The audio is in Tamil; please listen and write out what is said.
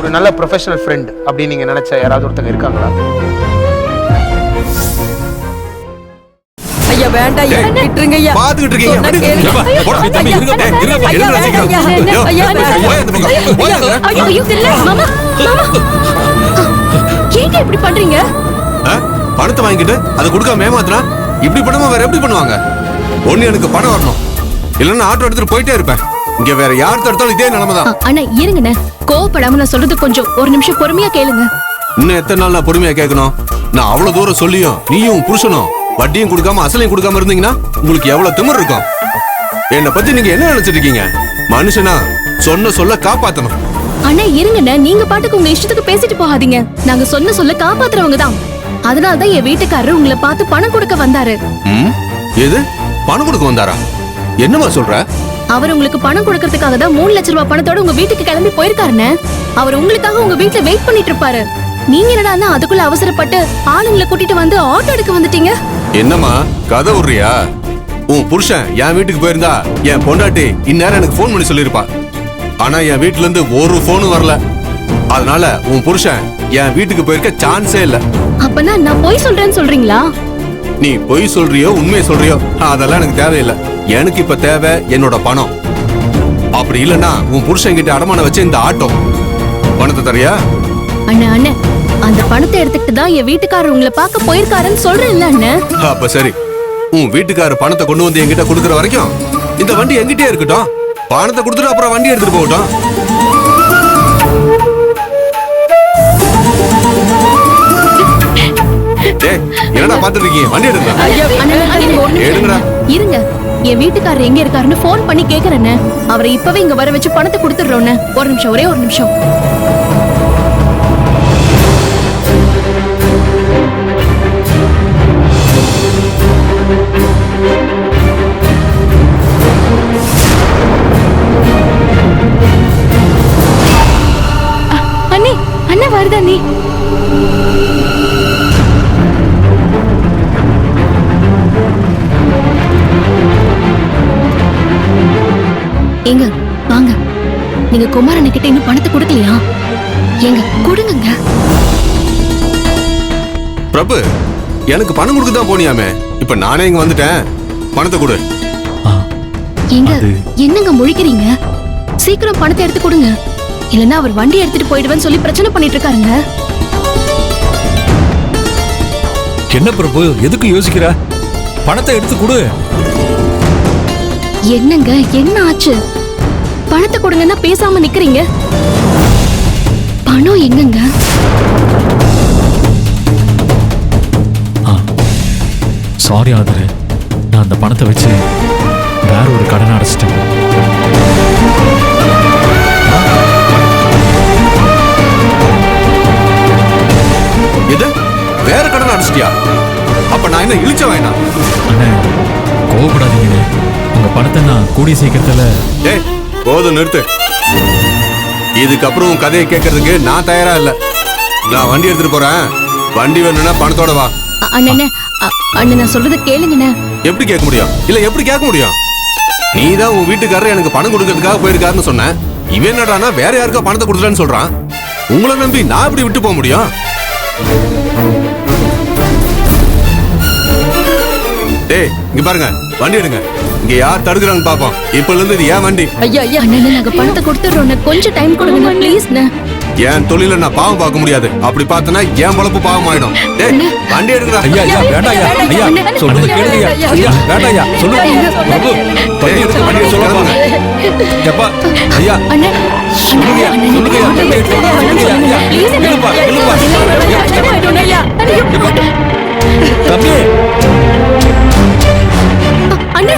ஒரு நல்ல ப்ரொஃபஷனல் ஃப்ரெண்ட் அப்படின்னு நீங்க நினைச்ச யாராவது ஒருத்தங்க இருக்காங்களா? ஐயா வேண்டாம் ஐயா, விட்டுருங்க ஐயா. பாத்துக்கிட்டு இருக்கீங்க. தம்பி இருங்க ஏங்க இப்படி பண்றீங்க? பணத்தை வாங்கிட்டு அதை கொடுக்காம ஏமாத்துனா இப்படி பண்ணுமா வேற எப்படி பண்ணுவாங்க? ஒண்ணு எனக்கு பணம் வரணும், இல்லன்னா ஆட்டோ எடுத்துட்டு போயிட்டே இருப்பேன். இங்க வேற யார் தடுத்தாலும் இதே நிலைமைதான். அண்ணா இருங்கண்ணே, கோவப்படாம நான் சொல்றது கொஞ்சம் ஒரு நிமிஷம் பொறுமையா கேளுங்க. இன்னும் எத்தனை நாள் நான் பொறுமையா கேட்கணும்? நான் அவ்வளவு தூரம் சொல்லியும் நீயும் புருஷனும் வட்டியும் கொடுக்காம அசலையும் கொடுக்காம இருந்தீங்கன்னா உங்களுக்கு எவ்வளவு திமிர் இருக்கும்? என்னை பத்தி நீங்க என்ன நினைச்சிட்டு இருக்கீங்க? மனுஷனா சொன்ன சொல்ல காப்பாத்தணும். அண்ணா இருங்கண்ணே, நீங்க பாட்டுக்கு உங்க இஷ்டத்துக்கு பேசிட்டு போகாதீங்க. நாங்க சொன்ன சொல்ல காப்பாத்துறவங்க தான். அதனாலதான் என் வீட்டுக்காரரு உங்களை பார்த்து பணம் கொடுக்க வந்தாரு. எது பணம் கொடுக்க வந்தாரா? என்னமா சொல்ற? அவர் உங்களுக்கு பணம் கொடுக்கறதுக்காக தான் 3 லட்சம் ரூபாய் பணத்தோட உங்க வீட்டுக்கு கிளம்பி போயிருக்காருன்னு. அவர் உங்களுக்காக உங்க வீட்டுல வெயிட் பண்ணிட்டு இருப்பாரு. நீங்க என்னடா அதுக்குள்ள அவசரப்பட்டு ஆளுங்களை கூட்டிட்டு வந்து ஆட்டோ எடுக்க வந்துட்டீங்க. என்னமா கதை விடுறியா? உன் புருஷன் என் வீட்டுக்கு போயிருந்தா என் பொண்டாட்டி இந்நேரம் எனக்கு போன் பண்ணி சொல்லிருப்பா. ஆனா என் வீட்டுல இருந்து ஒரு போனும் வரல. அதனால உன் புருஷன் என் வீட்டுக்கு போயிருக்க சான்ஸே இல்ல. அப்பனா நான் பொய் சொல்றேன்னு சொல்றீங்களா? நீ பொய் சொல்றியோ உண்மையை சொல்றியோ அதெல்லாம் எனக்கு தேவையில்லை. எனக்கு இப்ப தேவை என்னோட பணம். அப்படி இல்லன்னா உன் புருஷன் கிட்ட அடமான வச்சு இந்த ஆட்டோ பணத்தை தரியா? அண்ணா அண்ணே, அந்த பணத்தை எடுத்துக்கிட்டு தான் என் வீட்டுக்காரர் உங்களை பார்க்க போயிருக்காருன்னு சொல்றேன்ல அண்ணே. அப்ப சரி, உன் வீட்டுக்காரர் பணத்தை கொண்டு வந்து என்கிட்ட கொடுக்கற வரைக்கும் இந்த வண்டி என்கிட்டே இருக்கட்டும். பணத்தை கொடுத்துட்டு அப்புறம் வண்டி எடுத்துட்டு போகட்டும். என்னடா பாத்துட்டு இருக்கீங்க? வண்டி எடுங்க. இருங்க, என் வீட்டுக்காரர் எங்க இருக்காருன்னு போன் பண்ணி கேக்குறேன்னு. அவரை இப்பவே இங்க வர வச்சு பணத்தை கொடுத்துடுறோன்னு. ஒரு நிமிஷம், ஒரே ஒரு நிமிஷம். அண்ணே அண்ணா வருதா நீ? ஏங்க வாங்க, நீங்க குமாரன் கிட்ட இன்னும் பணத்தை கொடுக்கலையா? ஏங்க கொடுங்க. பிரபு, எனக்கு பணம் கொடுக்க தான் போனியாமே, இப்ப நானே இங்க வந்துட்டேன். பணத்தை கொடு. ஏங்க என்னங்க முழிக்கிறீங்க? சீக்கிரம் பணத்தை எடுத்து கொடுங்க, இல்லன்னா அவர் வண்டி எடுத்துட்டு போயிடுவேன்னு சொல்லி பிரச்சனை பண்ணிட்டு இருக்காருங்க. என்ன பிரபு, எதுக்கு யோசிக்கிற? பணத்தை எடுத்து கொடு. என்னங்க என்ன ஆச்சு? பணத்தை கொடுங்கன்னா பேசாம நிக்கிறீங்க. பணம் எங்கங்க? சாரி ஆதரு, நான் அந்த பணத்தை வச்சு வேற ஒரு கடனை அடைச்சிட்டேன். எது வேற கடனை அடைச்சிட்டியா? அப்ப நான் என்ன இழிச்ச வேணாம்? அண்ணே கோவப்படாதீங்க, உங்க பணத்தை நான் கூடிய சீக்கிரத்துல. ஏய் போதும், நிறுத்து. இதுக்கப்புறம் கதையை கேட்கறதுக்கு நான் தயாரா இல்ல. நான் வண்டி எடுத்துட்டு போறேன். வண்டி வேணும்னா பணத்தோட வா. அண்ணே அண்ணே, நான் சொல்றத கேளுங்கண்ணே. எப்படி கேட்க முடியும்? இல்ல எப்படி கேட்க முடியும்? நீதான் உன் வீட்டுக்காரர் எனக்கு பணம் கொடுக்கறதுக்காக போயிருக்காருன்னு சொன்ன. இவன் என்னடானா வேற யாருக்கா பணத்தை கொடுத்துட்டான்னு சொல்றான். உங்களை நம்பி நான் எப்படி விட்டு போக முடியும்? டேய் இங்க பாருங்க, வண்டி எடுங்க. இங்க யார் தடுக்குறாங்க பாப்போம். இப்பல இருந்து இது ஏன் வண்டி. ஐயா ஐயா அண்ணே, நாங்க பணத்தை கொடுத்துறோம், கொஞ்சம் டைம் கொடுங்க ப்ளீஸ். என் தொழில நான் பாவம் பார்க்க முடியாது. அப்படி பார்த்தனா என் பொழப்பு பாவம் ஆயிடும். டேய் வண்டி எடுங்கடா. ஐயா ஐயா வேண்டாம் ஐயா, ஐயா சொல்றது கேளுங்க ஐயா. ஐயா வேண்டாம் ஐயா, சொல்லுங்க பிரபு. வண்டி எடுத்து வண்டி சொல்லுங்க. எப்பா ஐயா அண்ணே சொல்லுங்க சொல்லுங்க ஐயா. ப்ளீஸ் இல்லப்பா இல்லப்பா. தம்பி அண்ணே